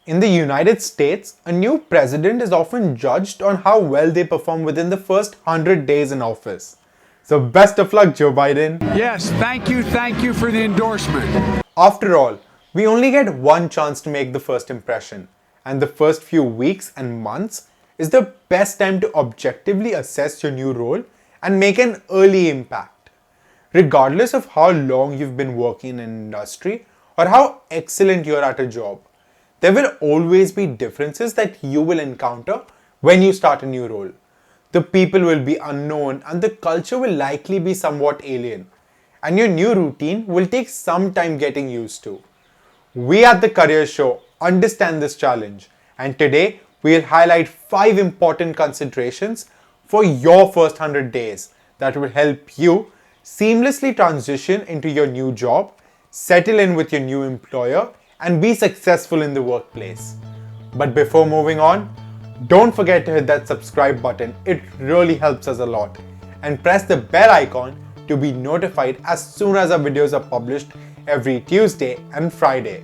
In the United States, a new president is often judged on how well they perform within the first 100 days in office. So best of luck, Joe Biden. Yes, thank you for the endorsement. After all, we only get one chance to make the first impression, and the first few weeks and months is the best time to objectively assess your new role and make an early impact. Regardless of how long you've been working in an industry or how excellent you're at a job, there will always be differences that you will encounter when you start a new role. The people will be unknown and the culture will likely be somewhat alien, and your new routine will take some time getting used to. We at the Career Show understand this challenge, and today we'll highlight 5 important considerations for your first 100 days that will help you seamlessly transition into your new job, settle in with your new employer, and be successful in the workplace. But before moving on, don't forget to hit that subscribe button, it really helps us a lot. And press the bell icon to be notified as soon as our videos are published every Tuesday and Friday.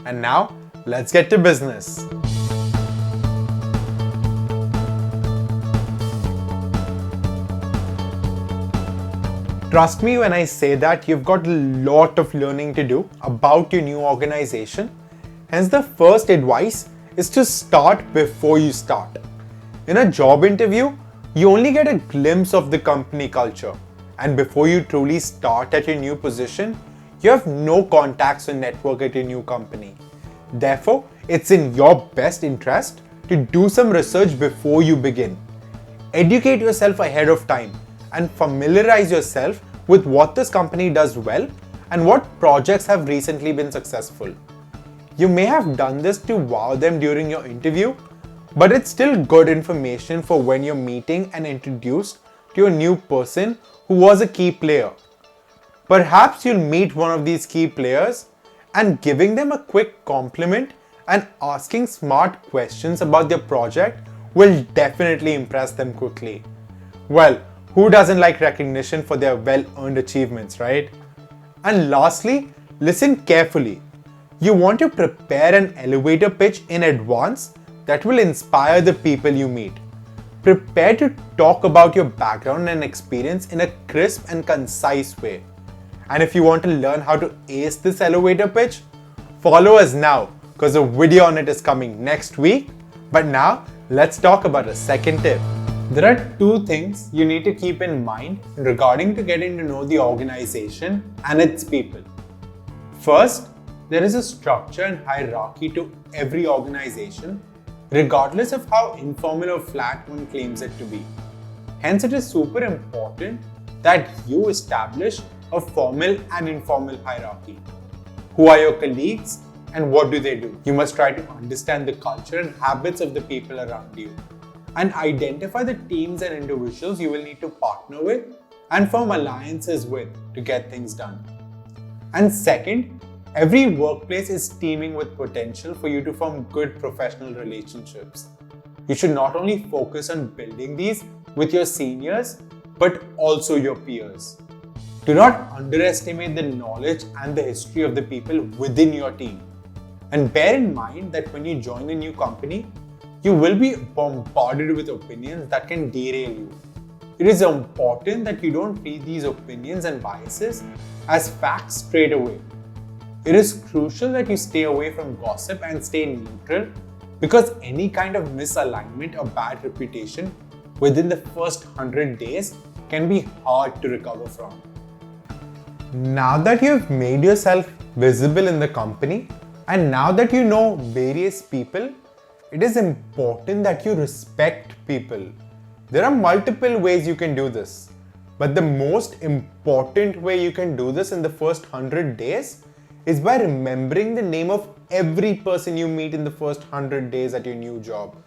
And now, let's get to business. Trust me when I say that you've got a lot of learning to do about your new organization. Hence, the first advice is to start before you start. In a job interview, you only get a glimpse of the company culture, and before you truly start at your new position, you have no contacts or network at your new company. Therefore, it's in your best interest to do some research before you begin. Educate yourself ahead of time and familiarize yourself with what this company does well and what projects have recently been successful. You may have done this to wow them during your interview, but it's still good information for when you're meeting and introduced to a new person who was a key player. Perhaps you'll meet one of these key players and giving them a quick compliment and asking smart questions about their project will definitely impress them quickly. Well, who doesn't like recognition for their well-earned achievements, right? And lastly, listen carefully. You want to prepare an elevator pitch in advance that will inspire the people you meet. Prepare to talk about your background and experience in a crisp and concise way. And if you want to learn how to ace this elevator pitch, follow us now because a video on it is coming next week. But now, let's talk about a second tip. There are 2 things you need to keep in mind regarding to getting to know the organization and its people. First, there is a structure and hierarchy to every organization, regardless of how informal or flat one claims it to be. Hence, it is super important that you establish a formal and informal hierarchy. Who are your colleagues and what do they do? You must try to understand the culture and habits of the people around you, and identify the teams and individuals you will need to partner with and form alliances with to get things done. And second, every workplace is teeming with potential for you to form good professional relationships. You should not only focus on building these with your seniors, but also your peers. Do not underestimate the knowledge and the history of the people within your team. And bear in mind that when you join a new company, you will be bombarded with opinions that can derail you. It is important that you don't treat these opinions and biases as facts straight away. It is crucial that you stay away from gossip and stay neutral, because any kind of misalignment or bad reputation within the first 100 days can be hard to recover from. Now that you've made yourself visible in the company, and now that you know various people, it is important that you respect people. There are multiple ways you can do this, but the most important way you can do this in the first 100 days is by remembering the name of every person you meet in the first 100 days at your new job.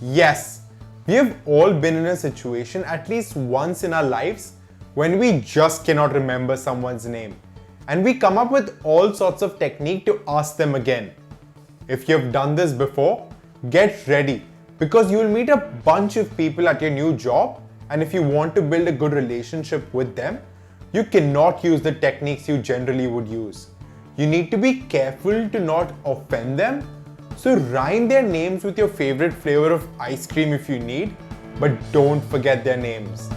Yes, we have all been in a situation at least once in our lives when we just cannot remember someone's name, and we come up with all sorts of technique to ask them again. If you've done this before, get ready, because you will meet a bunch of people at your new job, and if you want to build a good relationship with them, you cannot use the techniques you generally would use. You need to be careful to not offend them, So rhyme their names with your favorite flavor of ice cream if you need, but don't forget their names.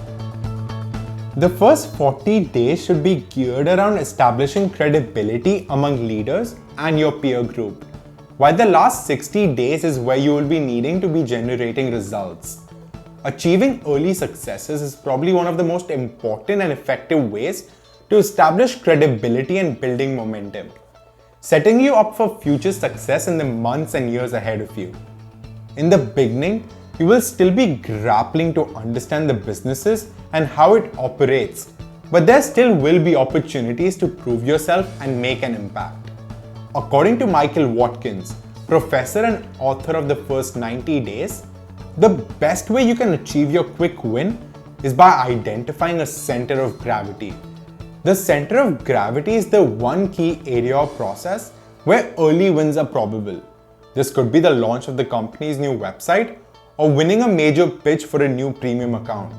The first 40 days should be geared around establishing credibility among leaders and your peer group, while the last 60 days is where you will be needing to be generating results. Achieving early successes is probably one of the most important and effective ways to establish credibility and building momentum, setting you up for future success in the months and years ahead of you. In the beginning, you will still be grappling to understand the businesses and how it operates, but there still will be opportunities to prove yourself and make an impact. According to Michael Watkins, professor and author of The First 90 Days, the best way you can achieve your quick win is by identifying a center of gravity. The center of gravity is the one key area or process where early wins are probable. This could be the launch of the company's new website or winning a major pitch for a new premium account.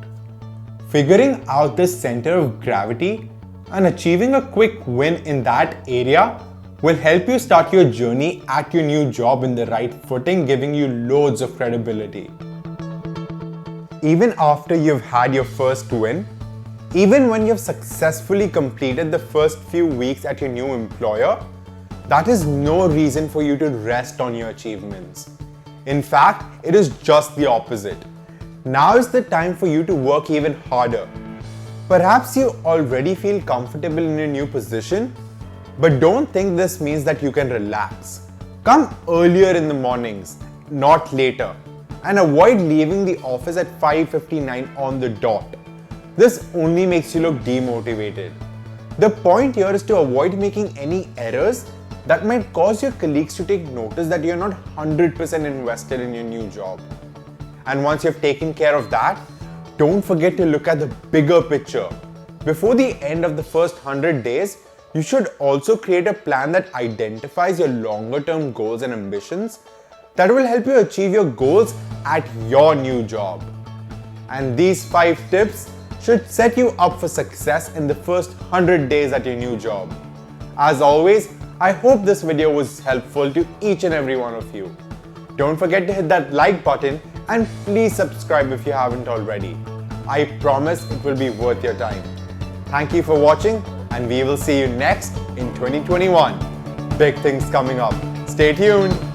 Figuring out this center of gravity and achieving a quick win in that area will help you start your journey at your new job in the right footing, giving you loads of credibility. Even after you've had your first win, even when you've successfully completed the first few weeks at your new employer, that is no reason for you to rest on your achievements. In fact, it is just the opposite. Now is the time for you to work even harder. Perhaps you already feel comfortable in your new position, but don't think this means that you can relax. Come earlier in the mornings, not later, and avoid leaving the office at 5:59 on the dot. This only makes you look demotivated. The point here is to avoid making any errors that might cause your colleagues to take notice that you're not 100% invested in your new job. And once you've taken care of that, don't forget to look at the bigger picture. Before the end of the first 100 days, you should also create a plan that identifies your longer term goals and ambitions that will help you achieve your goals at your new job. And these 5 tips should set you up for success in the first 100 days at your new job. As always, I hope this video was helpful to each and every one of you. Don't forget to hit that like button and please subscribe if you haven't already. I promise it will be worth your time. Thank you for watching and we will see you next in 2021. Big things coming up. Stay tuned.